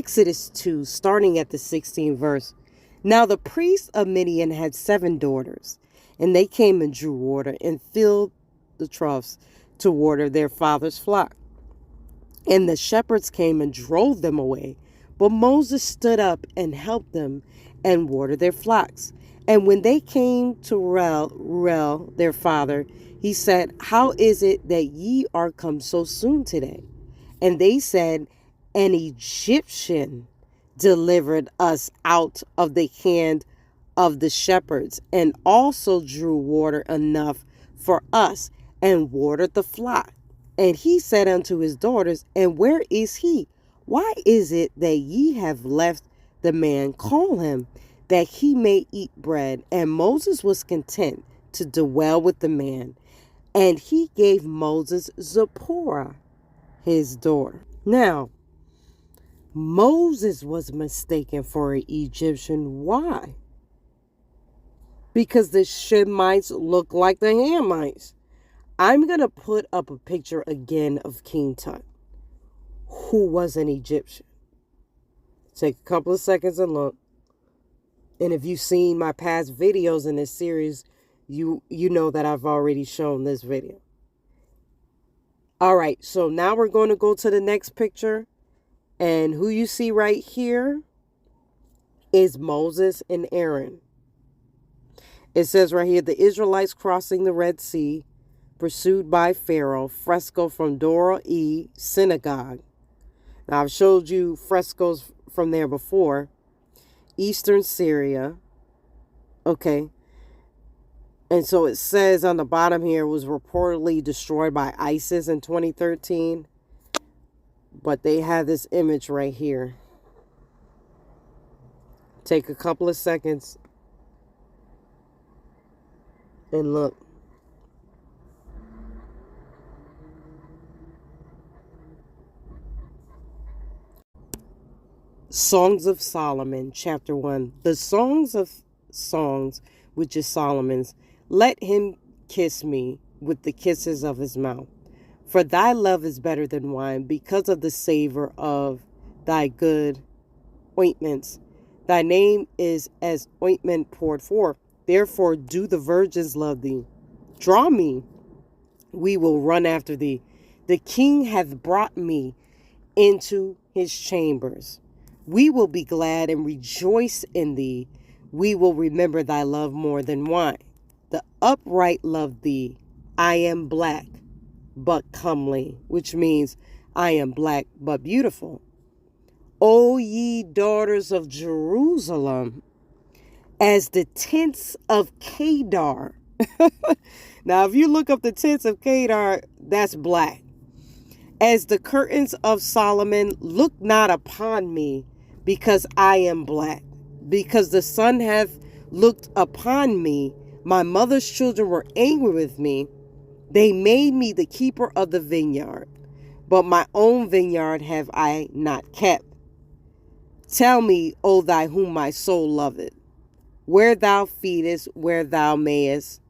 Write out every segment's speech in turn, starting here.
Exodus 2, starting at the 16th verse. Now the priest of Midian had 7 daughters, and they came and drew water and filled the troughs to water their father's flock. And the shepherds came and drove them away. But Moses stood up and helped them and watered their flocks. And when they came to Reuel, their father, he said, How is it that ye are come so soon today? And they said, An Egyptian delivered us out of the hand of the shepherds, and also drew water enough for us, and watered the flock. And he said unto his daughters, And where is he? Why is it that ye have left the man? Call him, that he may eat bread. And Moses was content to dwell with the man. And he gave Moses Zipporah, his daughter. Now, Moses was mistaken for an Egyptian. Why? Because the Shemites look like the Hamites. I'm going to put up a picture again of King Tut, who was an Egyptian. Take a couple of seconds and look. And if you've seen my past videos in this series, you know that I've already shown this video. All right, so now we're going to go to the next picture. And who you see right here is Moses and Aaron. It says right here, the Israelites crossing the Red Sea, pursued by Pharaoh, fresco from Dora E Synagogue. Now, I've showed you frescoes from there before. Eastern Syria. Okay. And so it says on the bottom here, it was reportedly destroyed by ISIS in 2013. But they have this image right here. Take a couple of seconds and look. Songs of Solomon, chapter 1. The Songs of Songs, which is Solomon's. Let him kiss me with the kisses of his mouth. For thy love is better than wine, because of the savor of thy good ointments. Thy name is as ointment poured forth. Therefore do the virgins love thee. Draw me, we will run after thee. The king hath brought me into his chambers. We will be glad and rejoice in thee. We will remember thy love more than wine. The upright love thee. I am black, but comely, which means I am black, but beautiful. O ye daughters of Jerusalem, as the tents of Kedar. Now, if you look up the tents of Kedar, that's black. As the curtains of Solomon, look not upon me, because I am black. Because the sun hath looked upon me, my mother's children were angry with me. They made me the keeper of the vineyard, but my own vineyard have I not kept. Tell me, O thou whom my soul loveth, where thou feedest, where thou makest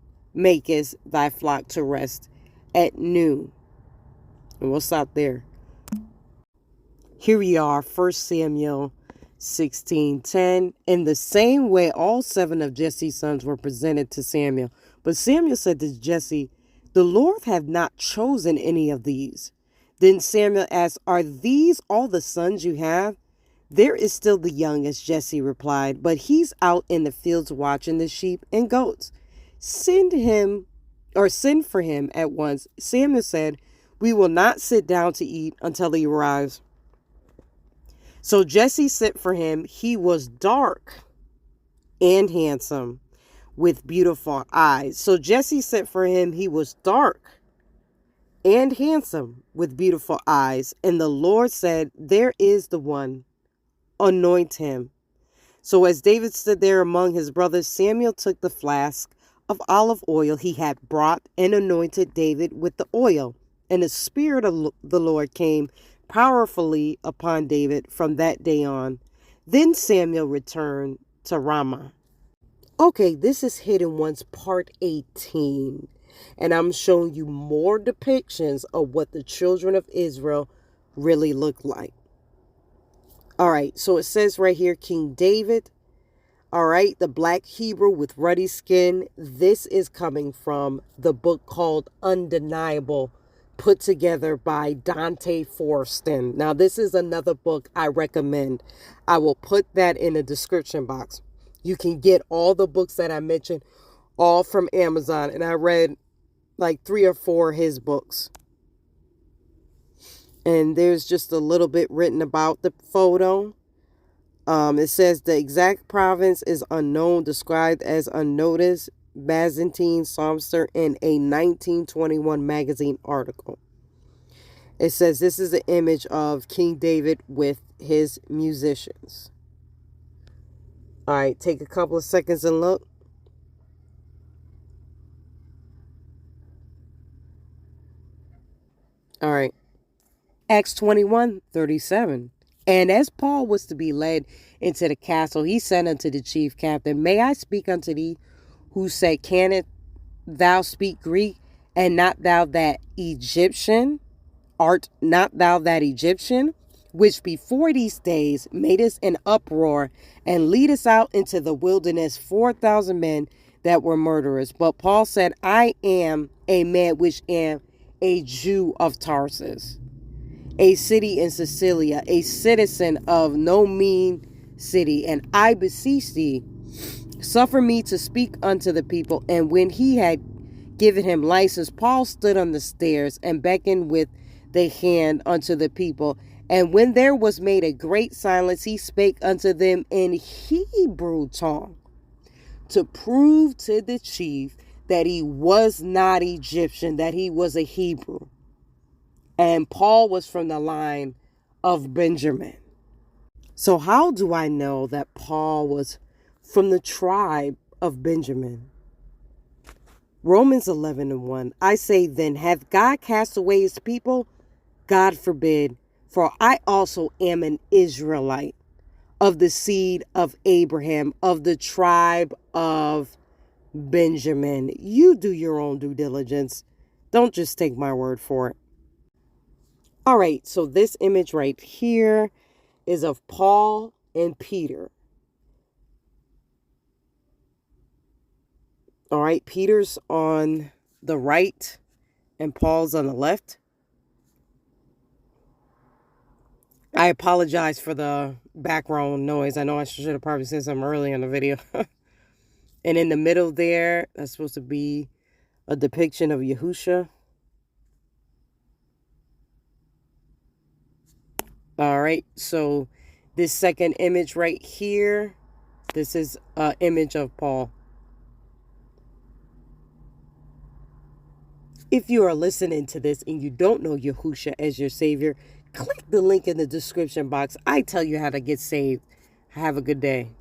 thy flock to rest at noon. And we'll stop there. Here we are, 1 Samuel 16:10. In the same way, all 7 of Jesse's sons were presented to Samuel. But Samuel said to Jesse, The Lord hath not chosen any of these. Then Samuel asked, Are these all the sons you have? There is still the youngest, Jesse replied, but he's out in the fields watching the sheep and goats. Send for him at once. Samuel said, We will not sit down to eat until he arrives. So Jesse sent for him. He was dark and handsome, with beautiful eyes. So Jesse sent for him. He was dark and handsome, with beautiful eyes. And the Lord said, There is the one. Anoint him. So as David stood there among his brothers, Samuel took the flask of olive oil he had brought and anointed David with the oil. And the Spirit of the Lord came powerfully upon David from that day on. Then Samuel returned to Ramah. Okay, this is Hidden Ones part 18. And I'm showing you more depictions of what the children of Israel really look like. All right, so it says right here, King David. All right, the black Hebrew with ruddy skin. This is coming from the book called Undeniable, put together by Dante Fortson. Now, this is another book I recommend. I will put that in the description box. You can get all the books that I mentioned, all from Amazon. And I read like 3 or 4 of his books. And there's just a little bit written about the photo. It says the exact province is unknown, described as unnoticed Byzantine songster in a 1921 magazine article. It says this is an image of King David with his musicians. All right, take a couple of seconds and look. All right. Acts 21:37. And as Paul was to be led into the castle, he said unto the chief captain, May I speak unto thee? Who said, Canst thou speak Greek, and not thou that Egyptian? Art not thou that Egyptian, which before these days madest an uproar, and leadest out into the wilderness 4,000 men that were murderers? But Paul said, I am a man which am a Jew of Tarsus, a city in Sicilia, a citizen of no mean city. And I beseech thee, suffer me to speak unto the people. And when he had given him license, Paul stood on the stairs and beckoned with the hand unto the people. And when there was made a great silence, he spake unto them in Hebrew tongue, to prove to the chief that he was not Egyptian, that he was a Hebrew. And Paul was from the line of Benjamin. So how do I know that Paul was from the tribe of Benjamin? Romans 11:1. I say then, hath God cast away his people? God forbid. For I also am an Israelite, of the seed of Abraham, of the tribe of Benjamin. You do your own due diligence. Don't just take my word for it. All right, so this image right here is of Paul and Peter. All right, Peter's on the right and Paul's on the left. I apologize for the background noise. I know I should have probably said something earlier in the video. And in the middle there, that's supposed to be a depiction of Yahusha. All right, so this second image right here, this is an image of Paul. If you are listening to this and you don't know Yahusha as your Savior, click the link in the description box. I tell you how to get saved. Have a good day.